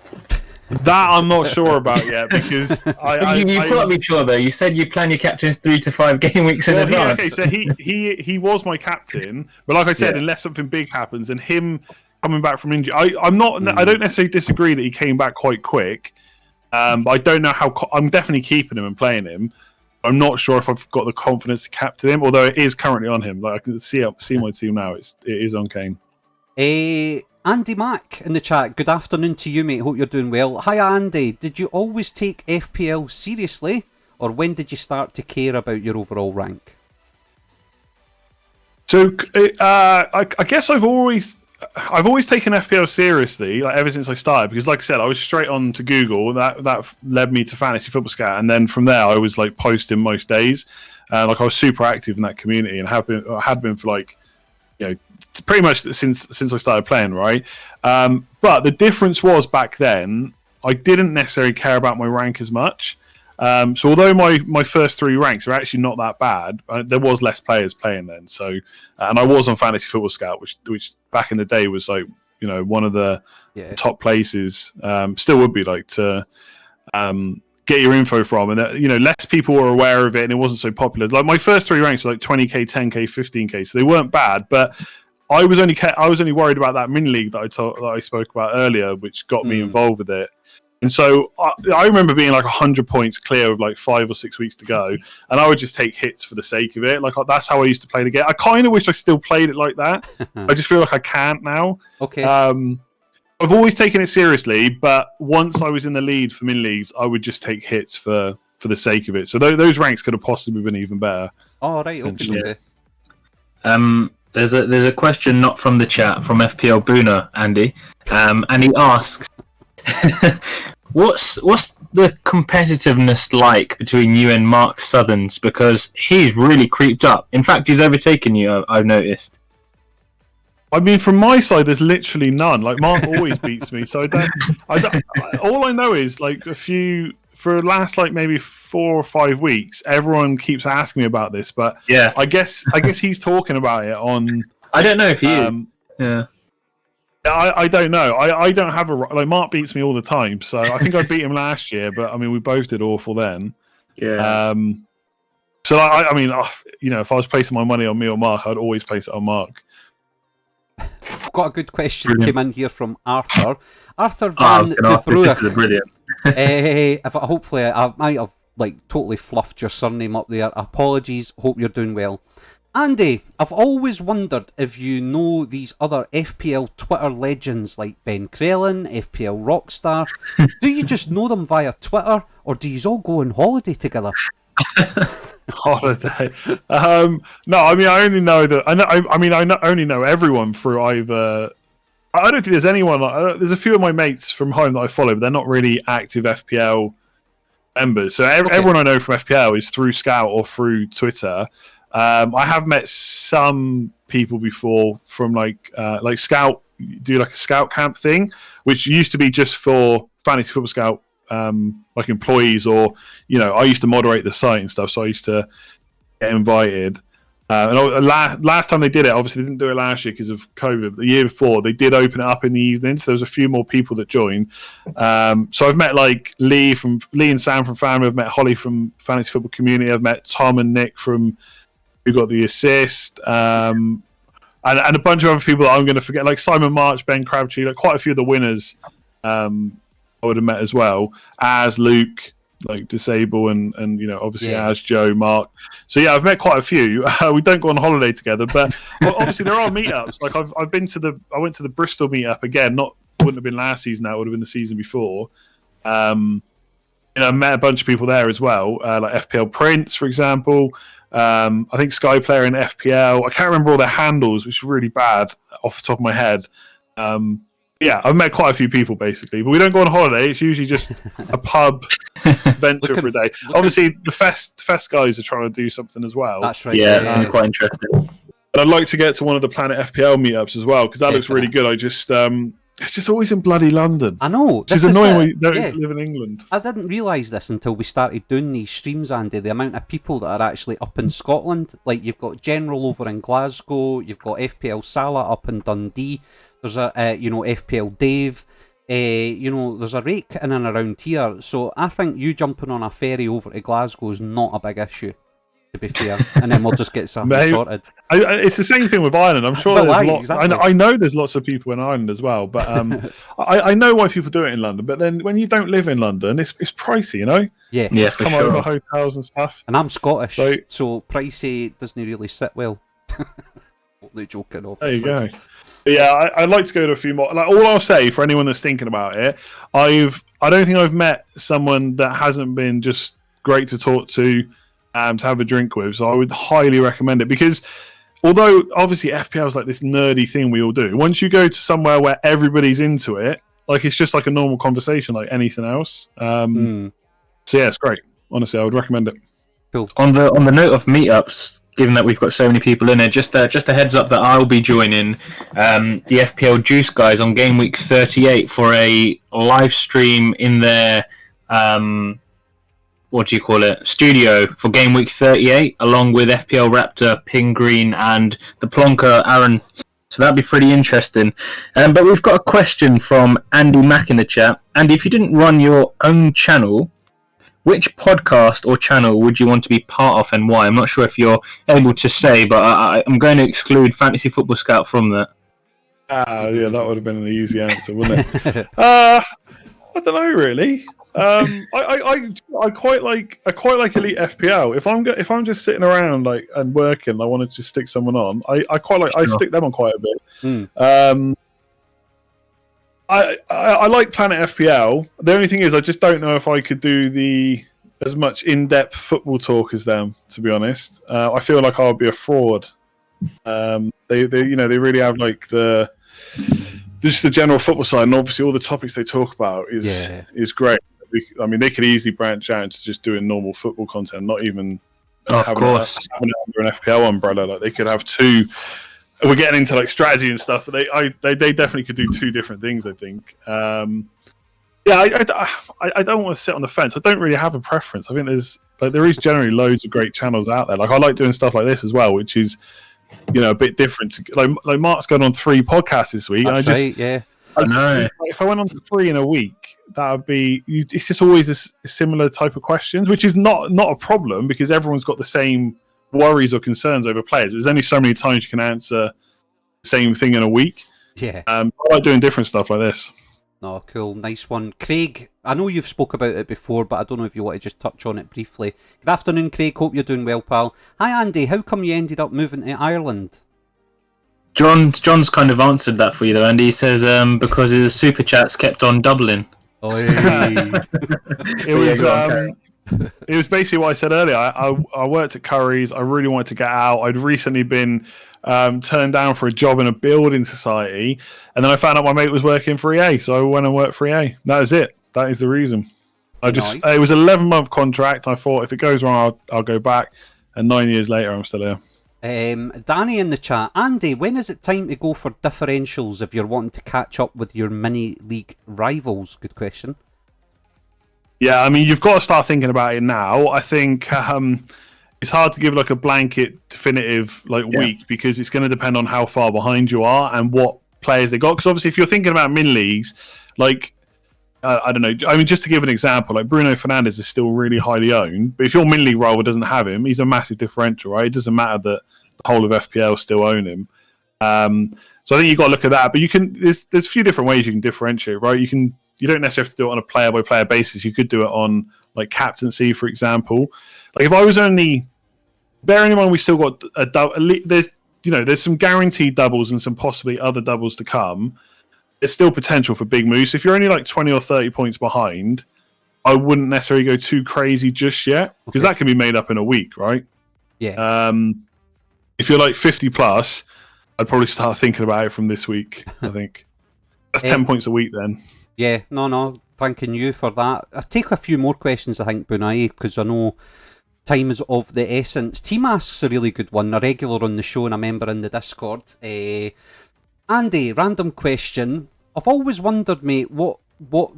That I'm not sure about yet because you got to be sure though. You said you plan your captains 3 to 5 game weeks in advance. Okay, so he was my captain, but like I said, unless something big happens and him coming back from injury, I don't necessarily disagree that he came back quite quick. But I don't know how. I'm definitely keeping him and playing him. I'm not sure if I've got the confidence to captain him, although it is currently on him. Like I can see my team now. It is on Kane. Andy Mack in the chat. Good afternoon to you, mate. Hope you're doing well. Hi, Andy. Did you always take FPL seriously, or when did you start to care about your overall rank? So I guess I've always taken FPL seriously, like ever since I started, because like I said, I was straight on to Google. That led me to Fantasy Football Scout, and then from there I was like posting most days. Like I was super active in that community and had been for like, pretty much since I started playing, right? But the difference was back then I didn't necessarily care about my rank as much. So although my first 3 ranks are actually not that bad, there was less players playing then. So and I was on Fantasy Football Scout, which back in the day was like one of the top places. Still would be like to get your info from, and less people were aware of it, and it wasn't so popular. Like my first 3 ranks were like 20k, 10k, 15k, so they weren't bad, but I was only worried about that mini league that I spoke about earlier, which got me involved with it. And so I remember being like 100 points clear with like 5 or 6 weeks to go, and I would just take hits for the sake of it. Like that's how I used to play the game. I kind of wish I still played it like that. I just feel like I can't now. Okay. I've always taken it seriously, but once I was in the lead for mini leagues, I would just take hits for the sake of it. So those ranks could have possibly been even better. Oh right, okay. There's a question not from the chat, from FPL Boona, Andy, and he asks, what's the competitiveness like between you and Mark Southerns? Because he's really creeped up. In fact, he's overtaken you, I've noticed. I mean, from my side, there's literally none. Like Mark always beats me, so I don't. All I know is like for the last like maybe 4 or 5 weeks, everyone keeps asking me about this. But yeah, I guess he's talking about it on. I don't know if he is. Yeah. I don't know. I don't have like Mark beats me all the time, so I think I beat him last year. But I mean, we both did awful then. Yeah. So I mean, if I was placing my money on me or Mark, I'd always place it on Mark. I've got a good question came in here from Arthur. Arthur Van de Broek. This is brilliant. Hopefully I might have like totally fluffed your surname up there. Apologies. Hope you're doing well. Andy, I've always wondered if you know these other FPL Twitter legends like Ben Crellin, FPL Rockstar. Do you just know them via Twitter, or do you all go on holiday together? Holiday. No, I mean, I only know that. I only know everyone through either. I don't think there's anyone. There's a few of my mates from home that I follow, but they're not really active FPL members. So everyone I know from FPL is through Scout or through Twitter. I have met some people before from like Scout, do like a Scout camp thing, which used to be just for Fantasy Football Scout, like employees, or I used to moderate the site and stuff, so I used to get invited. And last time they did it, obviously they didn't do it last year because of COVID. But the year before, they did open it up in the evening, so there was a few more people that joined. So I've met like Lee and Sam from Family. I've met Holly from Fantasy Football Community. I've met Tom and Nick from who got the assist, and a bunch of other people that I'm going to forget, like Simon March, Ben Crabtree, like quite a few of the winners I would have met as well, as Luke, like Disable, and obviously as Joe, Mark. So yeah, I've met quite a few. We don't go on holiday together, but obviously there are meetups. Like I went to the Bristol meetup again. Wouldn't have been last season. That would have been the season before. I met a bunch of people there as well, like FPL Prince, for example. I think Sky Player and FPL. I can't remember all their handles, which is really bad off the top of my head. Yeah, I've met quite a few people basically, but we don't go on holiday. It's usually just a pub venture for a day. Obviously, the fest guys are trying to do something as well. That's right. Yeah, it's going to be quite interesting. But I'd like to get to one of the Planet FPL meetups as well, because that looks really good. It's just always in bloody London. I know. Which is annoying when you don't live in England. I didn't realise this until we started doing these streams, Andy, the amount of people that are actually up in Scotland. Like, you've got General over in Glasgow, you've got FPL Salah up in Dundee, there's a, FPL Dave, there's a rake in and around here. So I think you jumping on a ferry over to Glasgow is not a big issue, to be fair, and then we'll just get something sorted. It's the same thing with Ireland. I'm sure exactly. I know there's lots of people in Ireland as well, but I know why people do it in London. But then when you don't live in London, it's pricey, Yeah, for come sure. over hotels and stuff. And I'm Scottish, so pricey doesn't really sit well. Totally joking, obviously. There you go. Yeah, I'd like to go to a few more. Like, all I'll say for anyone that's thinking about it, I don't think I've met someone that hasn't been just great to talk to have a drink with. So I would highly recommend it, because although obviously FPL is like this nerdy thing we all do, once you go to somewhere where everybody's into it, like it's just like a normal conversation like anything else. So yeah, it's great. Honestly, I would recommend it. Cool. On the note of meetups, given that we've got so many people in it, just a heads up that I'll be joining the FPL Juice guys on game week 38 for a live stream in their studio for game week 38, along with FPL Raptor, Ping Green, and the Plonker Aaron. So that'd be pretty interesting. But we've got a question from Andy Mack in the chat. Andy, if you didn't run your own channel, which podcast or channel would you want to be part of, and why? I'm not sure if you're able to say, but I'm going to exclude Fantasy Football Scout from that. Yeah, that would have been an easy answer, wouldn't it? I don't know, really. I quite like Elite FPL. If I'm just sitting around and working, I want to just stick someone on. I quite like. I stick them on quite a bit. I like Planet FPL. The only thing is, I just don't know if I could do as much in-depth football talk as them. To be honest, I feel like I would be a fraud. They really have like just the general football side, and obviously all the topics they talk about is great. I mean, they could easily branch out into just doing normal football content, not even having it under an FPL umbrella. Like they could have two. We're getting into like strategy and stuff, but they definitely could do two different things, I think. I don't want to sit on the fence. I don't really have a preference. I think there is generally loads of great channels out there. Like I like doing stuff like this as well, which is a bit different. Like Mark's going on 3 podcasts this week. That's right, yeah. I know. If I went on to 3 in a week, that would be. It's just always a similar type of questions, which is not a problem because everyone's got the same worries or concerns over players. There's only so many times you can answer the same thing in a week. Yeah. I like doing different stuff like this. No, cool, nice one. Craig, I know you've spoke about it before, but I don't know if you want to just touch on it briefly. Good afternoon, Craig. Hope you're doing well, pal. Hi, Andy. How come you ended up moving to Ireland? John's kind of answered that for you, though, Andy. He says because his super chats kept on doubling. Oh, It was basically what I said earlier. I worked at Curry's. I really wanted to get out. I'd recently been turned down for a job in a building society, and then I found out my mate was working for EA, so I went and worked for EA. That is it. That is the reason. It was an 11-month contract. I thought if it goes wrong, I'll go back. And 9 years later, I'm still here. Danny in the chat. Andy, when is it time to go for differentials if you're wanting to catch up with your mini league rivals? Good question. Yeah, I mean, you've got to start thinking about it now. I think it's hard to give like a blanket definitive week because it's going to depend on how far behind you are and what players they got. Because obviously, if you're thinking about min leagues, I don't know. I mean, just to give an example, like Bruno Fernandes is still really highly owned, but if your min league rival doesn't have him, he's a massive differential, right? It doesn't matter that the whole of FPL still own him. So I think you've got to look at that. But you can. There's a few different ways you can differentiate, right? You don't necessarily have to do it on a player-by-player basis. You could do it on like captaincy, for example. Like if I was only bearing in mind we still got a double. There's some guaranteed doubles and some possibly other doubles to come. There's still potential for big moves. If you're only like 20 or 30 points behind, I wouldn't necessarily go too crazy just yet because that can be made up in a week, right? Yeah. If you're like 50 plus, I'd probably start thinking about it from this week. I think that's 10 points a week then. Yeah, no, thanking you for that. I'll take a few more questions, I think, Bunai, because I know time is of the essence. Team Ask's a really good one, a regular on the show and a member in the Discord. Andy, random question. I've always wondered, mate, what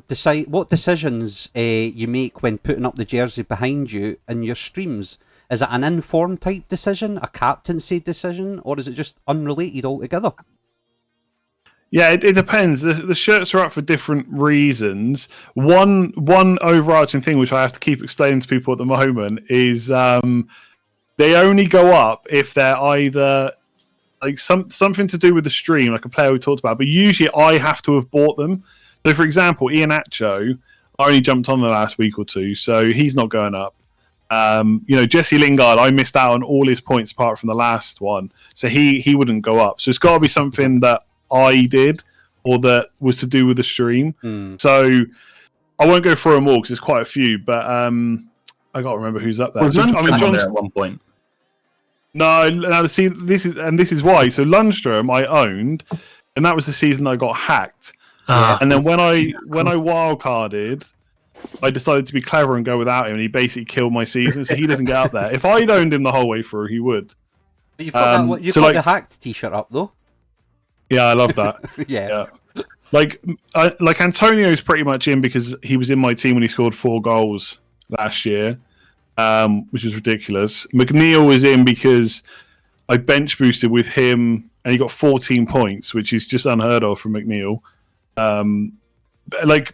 decisions you make when putting up the jersey behind you in your streams. Is it an informed type decision, a captaincy decision, or is it just unrelated altogether? Yeah, it depends. The shirts are up for different reasons. One overarching thing, which I have to keep explaining to people at the moment, is they only go up if they're either like something to do with the stream, like a player we talked about. But usually, I have to have bought them. So, for example, Ian Acho, I only jumped on the last week or two, so he's not going up. Jesse Lingard, I missed out on all his points apart from the last one, so he wouldn't go up. So it's got to be something that I did or that was to do with the stream. So I won't go through them all because there's quite a few, but I can't remember who's up there. John's there at one point. No, see, this is why. So Lundstrom I owned, and that was the season I got hacked. And then when I wildcarded, I decided to be clever and go without him, and he basically killed my season, so he doesn't get up there. If I'd owned him the whole way through, he would. But you've got, the hacked t-shirt up, though. Yeah, I love that. yeah. Like Antonio's pretty much in because he was in my team when he scored 4 goals last year, which is ridiculous. McNeil was in because I bench boosted with him, and he got 14 points, which is just unheard of from McNeil.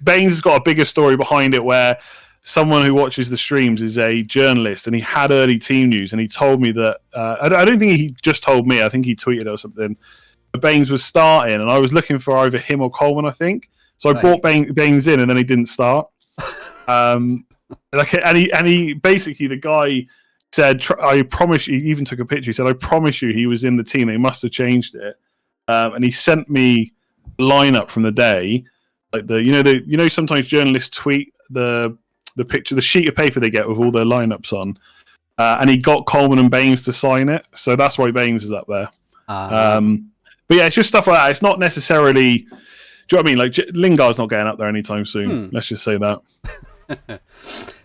Baines has got a bigger story behind it where someone who watches the streams is a journalist and he had early team news and he told me that I don't think he just told me, I think he tweeted or something, but Baines was starting and I was looking for either him or Coleman, I think, so I brought Baines in and then he didn't start. And he basically, the guy said, I promise you, he even took a picture, he said, I promise you he was in the team, they must have changed it. And he sent me lineup from the day, like sometimes journalists tweet the picture, the sheet of paper they get with all their lineups on, and he got Coleman and Baines to sign it, so that's why Baines is up there. But yeah, it's just stuff like that. It's not necessarily. Do you know what I mean? Like Lingard's not getting up there anytime soon. Let's just say that.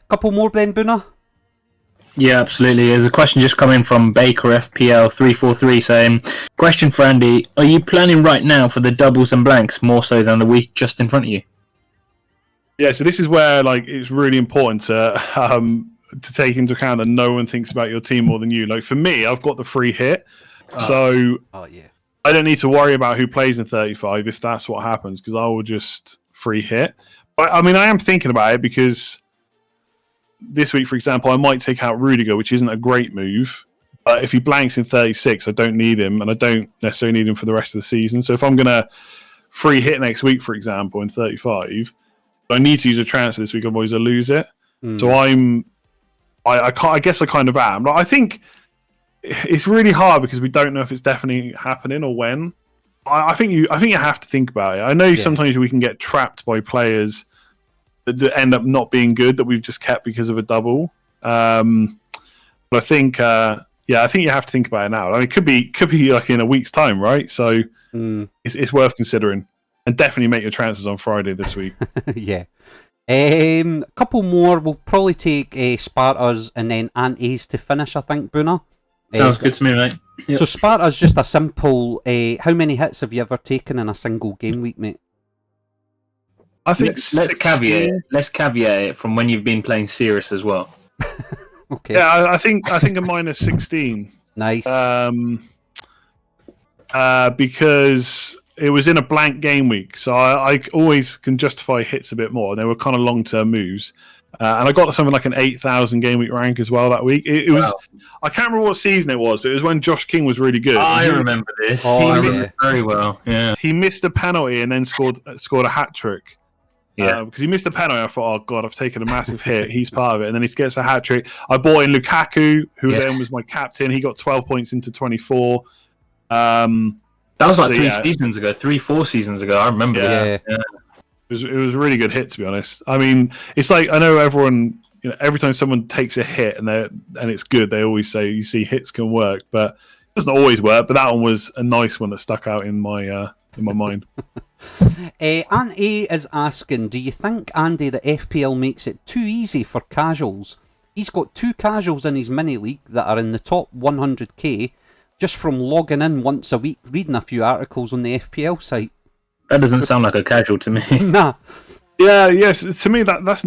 Couple more then, Buna. Yeah, absolutely. There's a question just coming from Baker FPL 343 saying, question for Andy, are you planning right now for the doubles and blanks more so than the week just in front of you? Yeah, so this is where it's really important to take into account that no one thinks about your team more than you. Like for me, I've got the free hit, so I don't need to worry about who plays in 35 if that's what happens, because I will just free hit. But I mean, I am thinking about it because this week, for example, I might take out Rudiger, which isn't a great move. But if he blanks in 36, I don't need him, and I don't necessarily need him for the rest of the season. So if I'm going to free hit next week, for example, in 35, but I need to use a transfer this week, otherwise I lose it. So I guess I kind of am. I think it's really hard because we don't know if it's definitely happening or when. I think you have to think about it. I know sometimes we can get trapped by players that end up not being good that we've just kept because of a double. But I think, I think you have to think about it now. I mean, it could be like in a week's time, right? So it's worth considering, and definitely make your transfers on Friday this week. Yeah. A couple more. We'll probably take Sparta's and then Anti's to finish, I think, Boona. Sounds good to me, mate. Yep. So Sparta's just a simple, how many hits have you ever taken in a single game week, mate? I think let's caveat it from when you've been playing serious as well. Okay. Yeah, I think a minus 16. Nice. Because it was in a blank game week, so I always can justify hits a bit more. They were kind of long-term moves. And I got something like an 8,000 game week rank as well that week. It was, I can't remember what season it was, but it was when Josh King was really good. I remember this. I remember it very well. Yeah, he missed a penalty and then scored a hat trick. Yeah, because he missed a penalty. I thought, oh god, I've taken a massive hit. He's part of it, and then he gets a hat trick. I bought in Lukaku, who then was my captain. He got 12 points into 24. That was like 4 seasons ago. I remember that. Yeah. It was a really good hit, to be honest. I mean, it's like, I know everyone, every time someone takes a hit and it's good, they always say, you see, hits can work, but it doesn't always work. But that one was a nice one that stuck out in my mind. Andy is asking, do you think, Andy, that FPL makes it too easy for casuals? He's got 2 casuals in his mini league that are in the top 100k just from logging in once a week, reading a few articles on the FPL site. That doesn't sound like a casual to me. Nah. Yeah, yes. To me, that's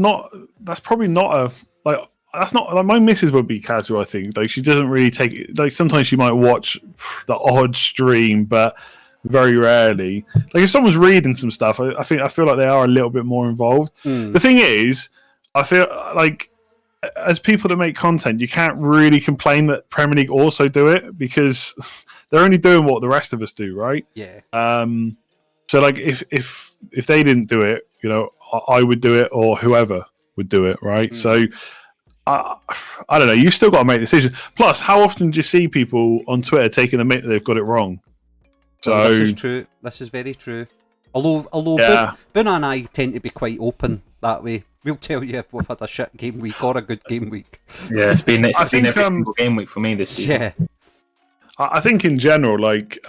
probably not that's not like, my missus would be casual. I think like she doesn't really take it. Like sometimes she might watch the odd stream, but very rarely. Like if someone's reading some stuff, I feel like they are a little bit more involved. The thing is, I feel like as people that make content, you can't really complain that Premier League also do it because they're only doing what the rest of us do, right? Yeah. So like if they didn't do it, I would do it or whoever would do it, right? So I don't know. You've still got to make decisions. Plus, how often do you see people on Twitter taking a admit that they've got it wrong? So this is true. This is very true. Although Boona and I tend to be quite open that way. We'll tell you if we've had a shit game week or a good game week. Yeah, it's been every single game week for me this season. Yeah. I think in general, like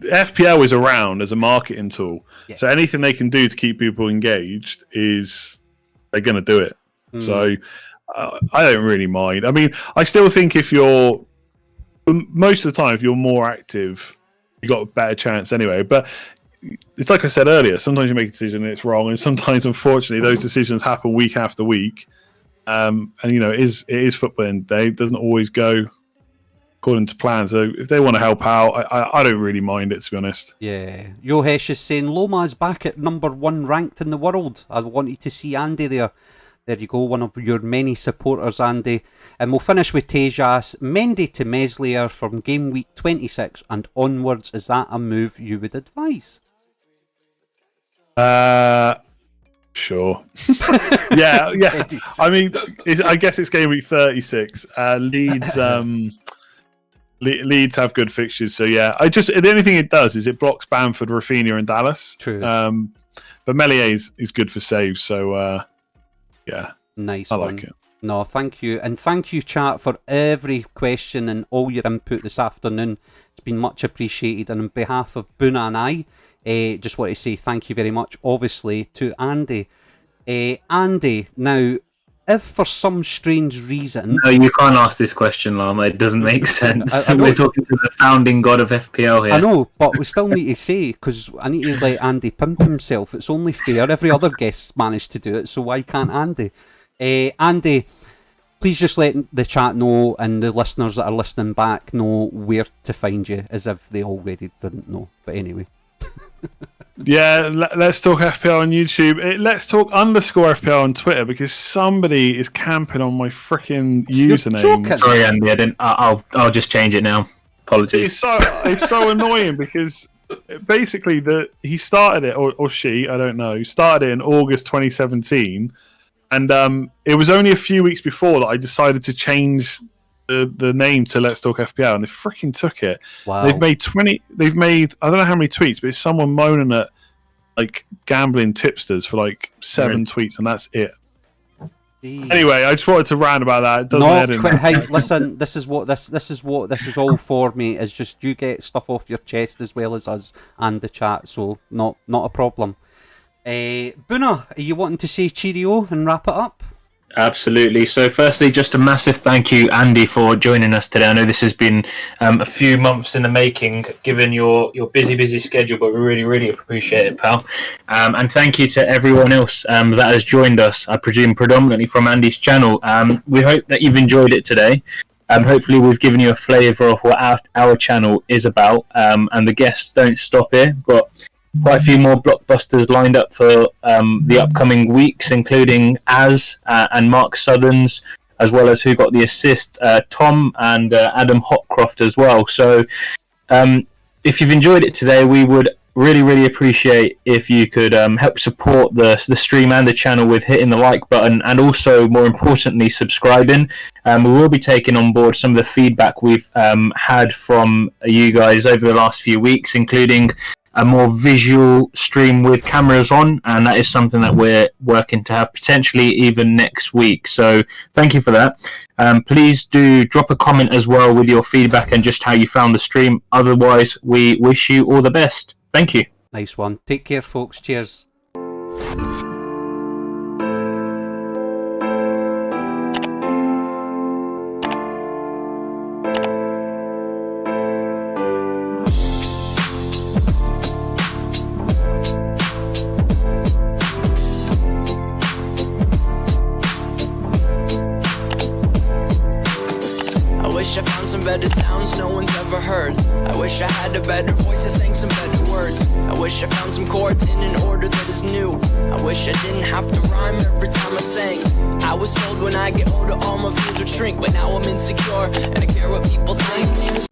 FPL is around as a marketing tool, so anything they can do to keep people engaged they're going to do it. So I don't really mind. I mean, I still think most of the time, if you're more active, you got a better chance anyway. But it's like I said earlier, sometimes you make a decision and it's wrong, and sometimes, unfortunately, those decisions happen week after week. And it is football end day. It doesn't always go according to plan. So if they want to help out, I don't really mind it, to be honest. Yeah. Yohesh is saying Loma's back at number 1 ranked in the world. I wanted to see Andy there. There you go, one of your many supporters, Andy. And we'll finish with Tejas. Mendy to Meslier from game week 26 and onwards. Is that a move you would advise? Sure. yeah. I mean, I guess it's game week 36. Leeds have good fixtures, so yeah. The only thing it does is it blocks Bamford, Rafinha, and Dallas. True. But Meslier is good for saves, so yeah. Nice. I like it. No, thank you, and thank you, chat, for every question and all your input this afternoon. It's been much appreciated, and on behalf of Boona and I, just want to say thank you very much, obviously, to Andy. Andy, now, if for some strange reason... No, you can't ask this question, Lama. It doesn't make sense. We're talking to the founding god of FPL here. I know, but we still need to say, because I need to let Andy pimp himself. It's only fair. Every other guest's managed to do it, so why can't Andy? Andy, please just let the chat know and the listeners that are listening back know where to find you, as if they already didn't know. But anyway. Yeah, let's talk FPL on YouTube. Let's talk _FPL on Twitter, because somebody is camping on my freaking username. Sorry, Andy, I didn't. I'll just change it now. Apologies. It's so annoying because basically, he started it, or she, I don't know, started it in August 2017, and it was only a few weeks before that I decided to change the name to Let's Talk FPL, and they freaking took it. Wow. They've made I don't know how many tweets, but it's someone moaning at like gambling tipsters for like 7 tweets, and that's it. Jeez. Anyway, I just wanted to rant about that. It does my head in. Hey, listen, this is what this is all for, mate. Is just you get stuff off your chest as well as us and the chat, so not a problem. Boona, are you wanting to say cheerio and wrap it up? Absolutely. So firstly, just a massive thank you, Andy, for joining us today. I know this has been a few months in the making, given your busy schedule, but we really appreciate it, pal. And thank you to everyone else that has joined us, I presume predominantly from Andy's channel. We hope that you've enjoyed it today. Hopefully we've given you a flavour of what our channel is about. And the guests don't stop here. We've got quite a few more blockbusters lined up for the upcoming weeks, including and Mark Southerns, as well as who got the assist, Tom and Adam Hopcroft as well. So if you've enjoyed it today, we would really appreciate if you could help support the stream and the channel with hitting the like button, and also, more importantly, subscribing. We will be taking on board some of the feedback we've had from you guys over the last few weeks, including a more visual stream with cameras on, and that is something that we're working to have potentially even next week. So thank you for that. Please do drop a comment as well with your feedback and just how you found the stream. Otherwise, we wish you all the best. Thank you. Nice one. Take care, folks. Cheers. I found some better sounds no one's ever heard. I wish I had a better voice that sang some better words. I wish I found some chords in an order that is new. I wish I didn't have to rhyme every time I sang. I was told when I get older all my fears would shrink, but now I'm insecure and I care what people think.